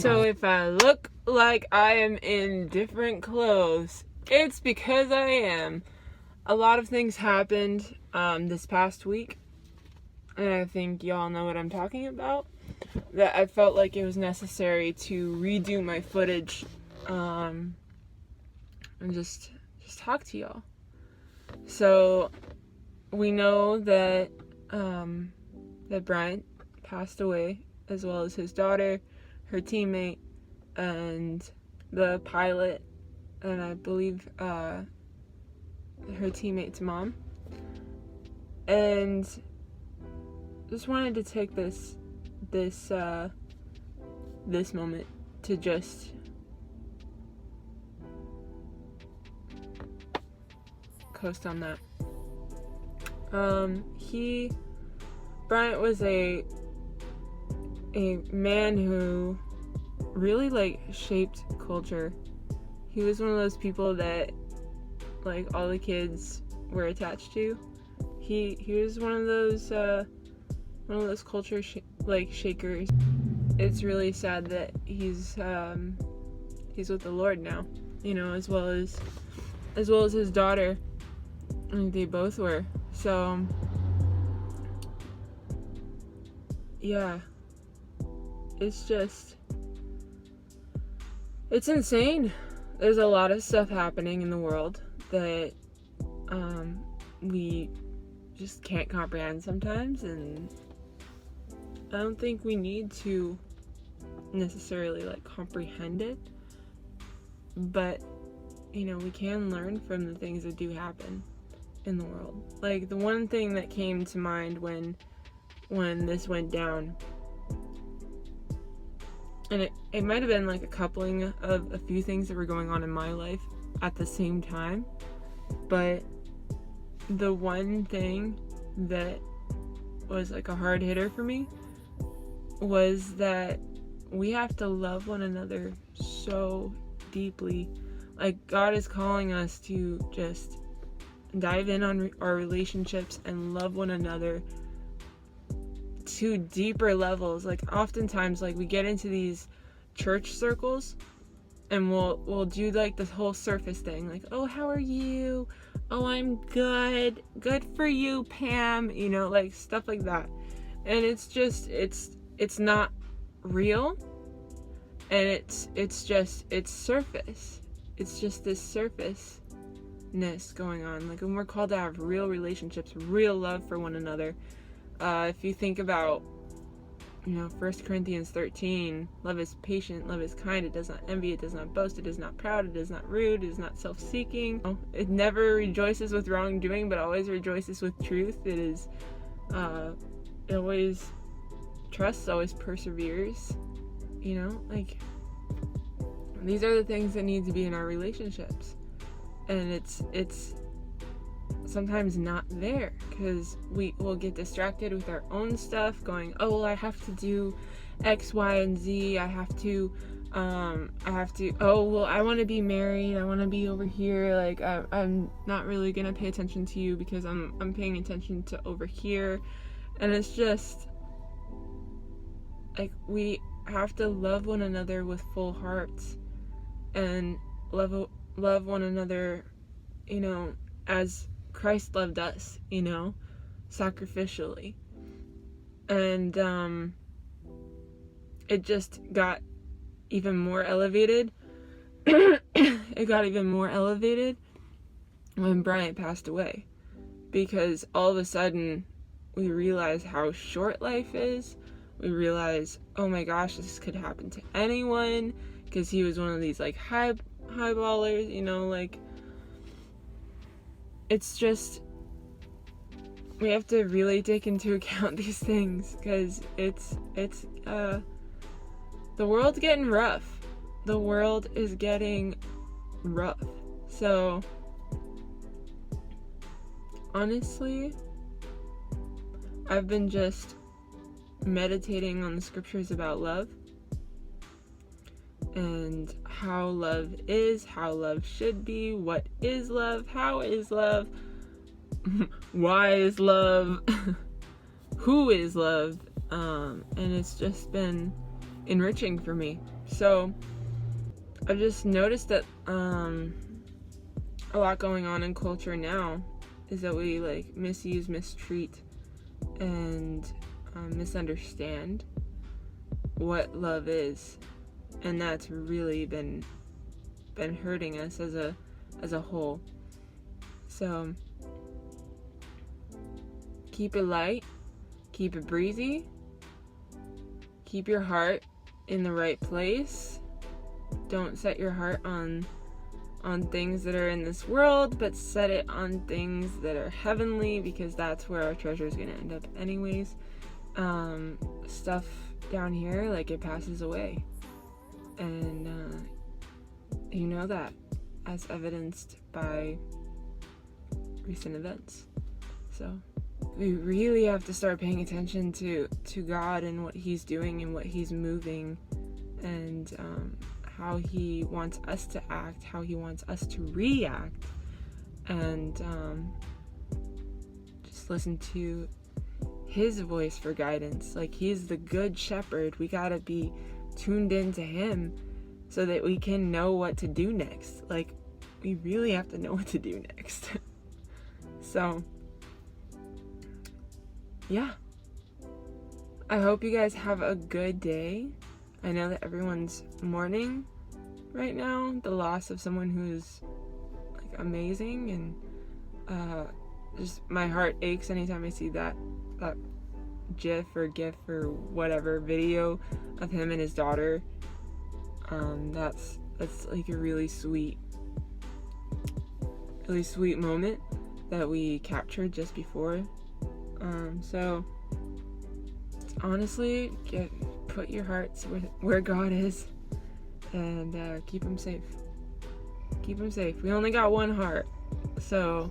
So if I look like I am in different clothes, it's because I am. A lot of things happened this past week, and I think y'all know what I'm talking about, that I felt like it was necessary to redo my footage and just talk to y'all. So we know that that Bryant passed away, as well as his daughter, her teammate, and the pilot, and I believe her teammate's mom. And just wanted to take this moment to just coast on that. Bryant was a man who really shaped culture. He was one of those people that all the kids were attached to. He was one of those culture shakers. It's really sad that he's with the Lord now, as well as his daughter. I think they both were. So yeah, it's insane. There's a lot of stuff happening in the world that we just can't comprehend sometimes, and I don't think we need to necessarily comprehend it, but we can learn from the things that do happen in the world. The one thing that came to mind when this went down, and it might have been a coupling of a few things that were going on in my life at the same time, but the one thing that was a hard hitter for me was that we have to love one another so deeply. God is calling us to just dive in on our relationships and love one another to deeper levels. Oftentimes we get into these church circles and we'll do this whole surface thing, oh, how are you? Oh, I'm good for you, Pam, stuff like that. And it's just it's not real, and it's surface. It's just this surfaceness going on. When we're called to have real relationships, real love for one another. If you think about 1 Corinthians 13, love is patient, love is kind, it does not envy, it does not boast, it is not proud, it is not rude, it is not self-seeking. It never rejoices with wrongdoing, but always rejoices with truth. It is, it always trusts, always perseveres. These are the things that need to be in our relationships. And it's sometimes not there, because we will get distracted with our own stuff, going, oh, well, I have to do X, Y, and Z. I have to, oh, well, I want to be married. I want to be over here. I'm not really going to pay attention to you because I'm paying attention to over here. And it's just, we have to love one another with full hearts and love one another, as Christ loved us, sacrificially. And it just got even more elevated. It got even more elevated when Bryant passed away, because all of a sudden we realize how short life is. We realize, oh my gosh, this could happen to anyone, because he was one of these highballers, it's just, we have to really take into account these things, because it's the world's getting rough. The world is getting rough. So honestly, I've been just meditating on the scriptures about love and how love is, how love should be, what is love, how is love, why is love, who is love, and it's just been enriching for me. So I've just noticed that a lot going on in culture now is that we like misuse, mistreat, and misunderstand what love is, and that's really been hurting us as a whole. So keep it light, keep it breezy, keep your heart in the right place. Don't set your heart on things that are in this world, but set it on things that are heavenly, because that's where our treasure is going to end up anyways. Stuff down here, like, it passes away, and you know that, as evidenced by recent events. So we really have to start paying attention to God and what he's doing and what he's moving, and how he wants us to act, how he wants us to react, and just listen to his voice for guidance. Like, he's the good shepherd. We gotta be tuned into him so that we can know what to do next. Like, we really have to know what to do next. So yeah, I hope you guys have a good day. I know that everyone's mourning right now the loss of someone who's like amazing, and just my heart aches anytime I see that gif or whatever video of him and his daughter. That's like a really sweet moment that we captured just before. So honestly, put your hearts where God is, and keep him safe. Keep him safe. We only got one heart, so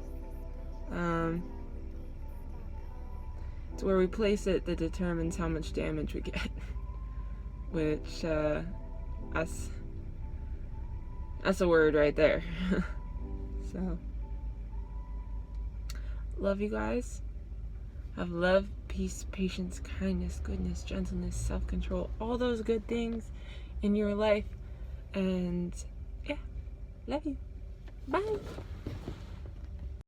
it's where we place it that determines how much damage we get. Which that's a word right there. So love you guys. Have love, peace, patience, kindness, goodness, gentleness, self-control, all those good things in your life. And yeah, love you. Bye.